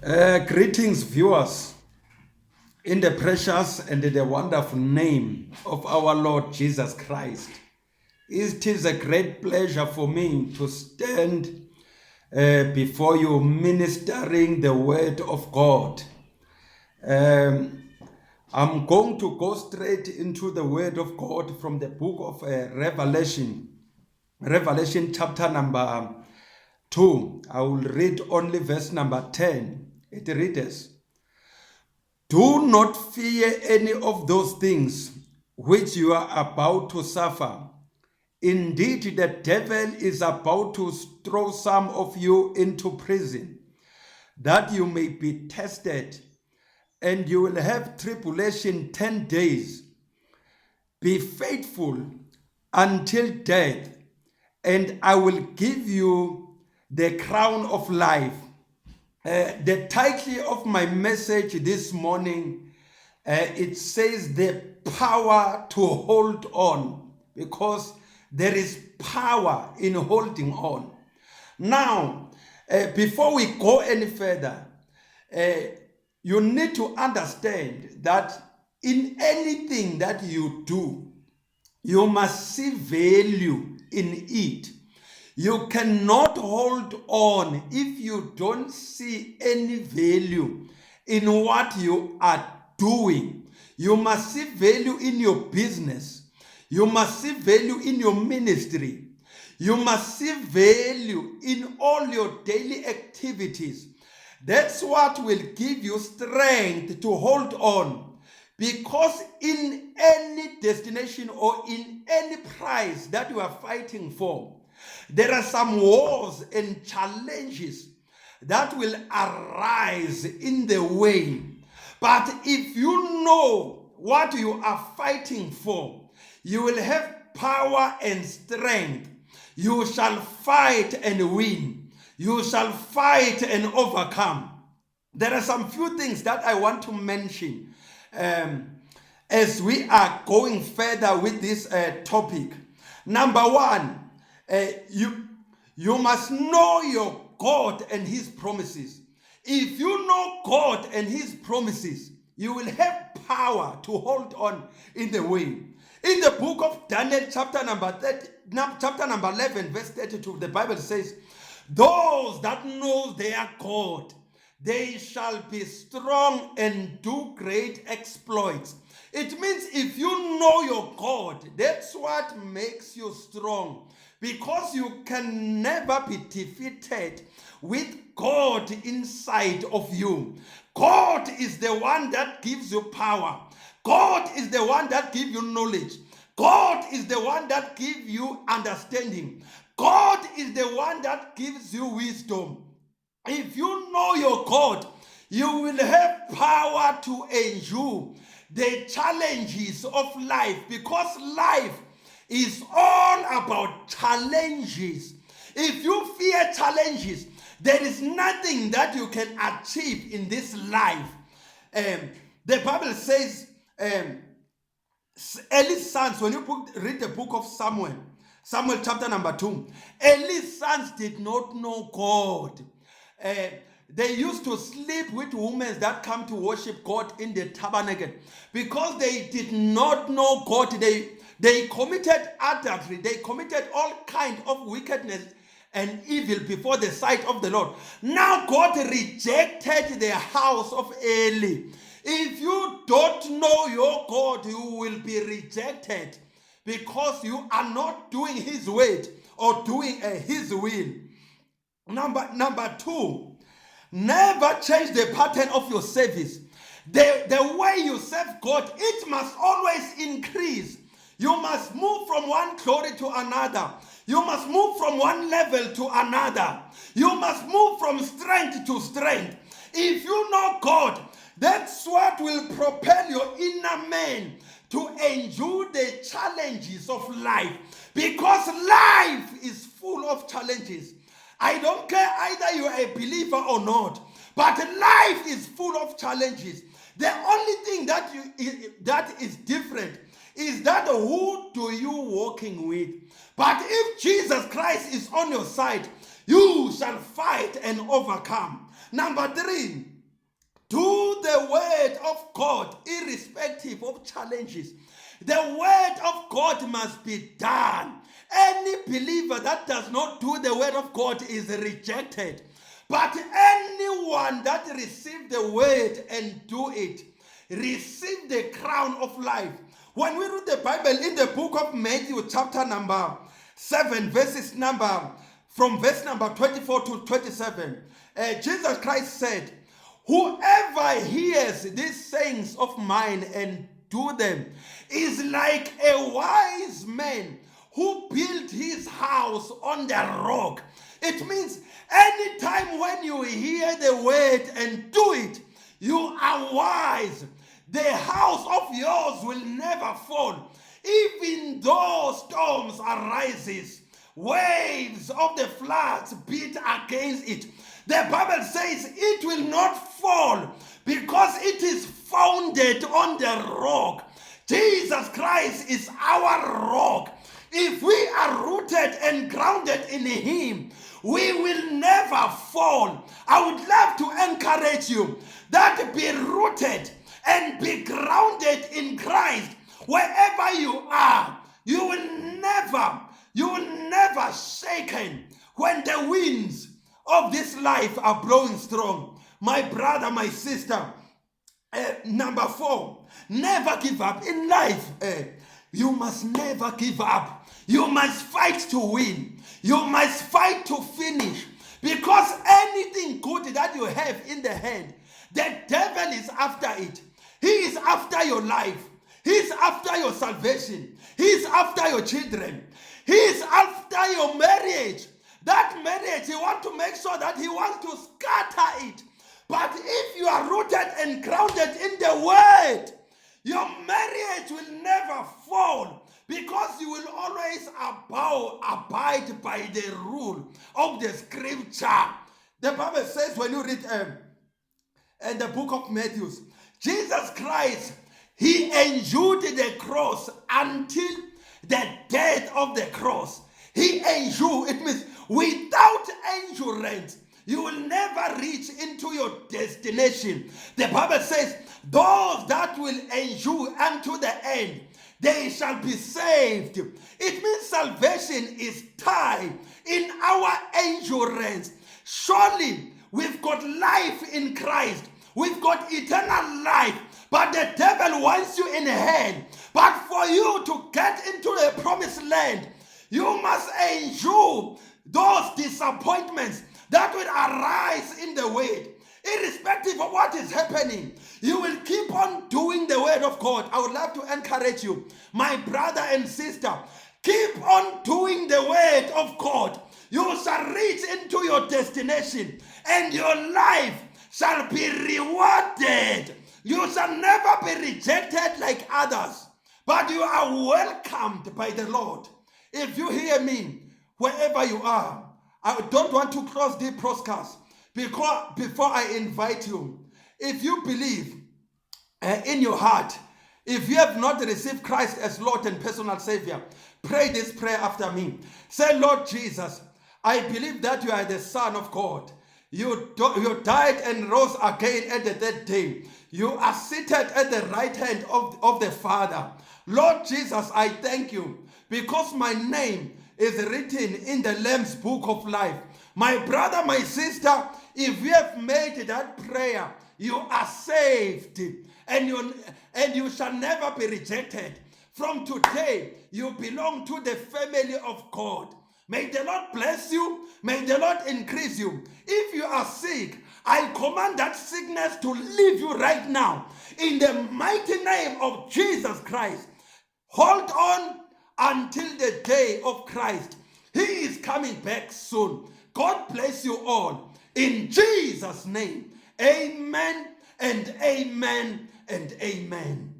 Greetings, viewers, in the precious and the wonderful name of our Lord Jesus Christ. It is a great pleasure for me to stand before you ministering the word of God. I'm going to go straight into the word of God from the book of Revelation chapter number 2. I will read only verse number 10. It reads, "Do not fear any of those things which you are about to suffer. Indeed, the devil is about to throw some of you into prison, that you may be tested, and you will have tribulation 10 days. Be faithful until death, and I will give you the crown of life." The title of my message this morning, it says the power to hold on, because there is power in holding on. Now, before we go any further, you need to understand that in anything that you do, you must see value in it. You cannot hold on if you don't see any value in what you are doing. You must see value in your business. You must see value in your ministry. You must see value in all your daily activities. That's what will give you strength to hold on. Because in any destination or in any prize that you are fighting for, there are some wars and challenges that will arise in the way. But if you know what you are fighting for, you will have power and strength. You shall fight and win. You shall fight and overcome. There are some few things that I want to mention as we are going further with this topic. Number one, you must know your God and his promises. If you know God and his promises, you will have power to hold on in the way. In the book of Daniel, chapter number 11, verse 32, the Bible says, "Those that know their God, they shall be strong and do great exploits." It means if you know your God, that's what makes you strong. Because you can never be defeated with God inside of you. God is the one that gives you power. God is the one that gives you knowledge. God is the one that gives you understanding. God is the one that gives you wisdom. If you know your God, you will have power to endure the challenges of life, because life is all about challenges. If you fear challenges, there is nothing that you can achieve in this life. The Bible says, Eli's sons, when you read the book of Samuel chapter number 2, Eli's sons did not know God. They used to sleep with women that come to worship God in the tabernacle, because they did not know God. They committed adultery. They committed all kind of wickedness and evil before the sight of the Lord. Now God rejected the house of Eli. If you don't know your God, you will be rejected, because you are not doing his word or doing his will. Number two, never change the pattern of your service. The way you serve God, it must always increase. You must move from one glory to another. You must move from one level to another. You must move from strength to strength. If you know God, that's what will propel your inner man to endure the challenges of life. Because life is full of challenges. I don't care either you are a believer or not, but life is full of challenges. The only thing that is different is that who do you walking with? But if Jesus Christ is on your side, you shall fight and overcome. Number three, Do the word of God, irrespective of challenges. The word of God must be done. Any believer that does not do the word of God is rejected. But anyone that receives the word and do it, receive the crown of life. When we read the Bible in the book of Matthew, chapter number 7, from verse number 24 to 27, Jesus Christ said, whoever hears these sayings of mine and do them is like a wise man who built his house on the rock. It means anytime when you hear the word and do it, you are wise. The house of yours will never fall. Even though storms arises, waves of the floods beat against it, the Bible says it will not fall because it is founded on the rock. Jesus Christ is our rock. If we are rooted and grounded in Him, we will never fall. I would love to encourage you that be rooted and be grounded in Christ. Wherever you are, you will never shaken when the winds of this life are blowing strong. My brother, my sister, number 4, never give up in life. You must never give up. You must fight to win. You must fight to finish. Because anything good that you have in the hand, the devil is after it. He is after your life. He is after your salvation. He is after your children. He is after your marriage. That marriage, he wants to make sure that he wants to scatter it. But if you are rooted and grounded in the word, your marriage will never fall because you will always abide by the rule of the scripture. The Bible says when you read in the book of Matthew, Jesus Christ, he endured the cross until the death of the cross. He endured, it means without endurance, you will never reach into your destination. The Bible says, those that will endure unto the end, they shall be saved. It means salvation is tied in our endurance. Surely, we've got life in Christ. We've got eternal life. But the devil wants you in hell. But for you to get into the promised land, you must endure those disappointments that will arise in the way. Irrespective of what is happening, you will keep on doing the word of God. I would love to encourage you, my brother and sister, keep on doing the word of God. You shall reach into your destination and your life shall be rewarded. You shall never be rejected like others, but you are welcomed by the Lord. If you hear me, wherever you are, I don't want to close the broadcast because before I invite you, if you believe in your heart, if you have not received Christ as Lord and personal Savior, pray this prayer after me. Say, Lord Jesus, I believe that you are the Son of God. You died and rose again at the third day. You are seated at the right hand of the Father. Lord Jesus, I thank you because my name is written in the Lamb's book of life. My brother, my sister, if you have made that prayer, you are saved and you shall never be rejected. From today, you belong to the family of God. May the Lord bless you. May the Lord increase you. If you are sick, I command that sickness to leave you right now. In the mighty name of Jesus Christ. Hold on until the day of Christ. He is coming back soon. God bless you all. In Jesus' name, amen and amen and amen.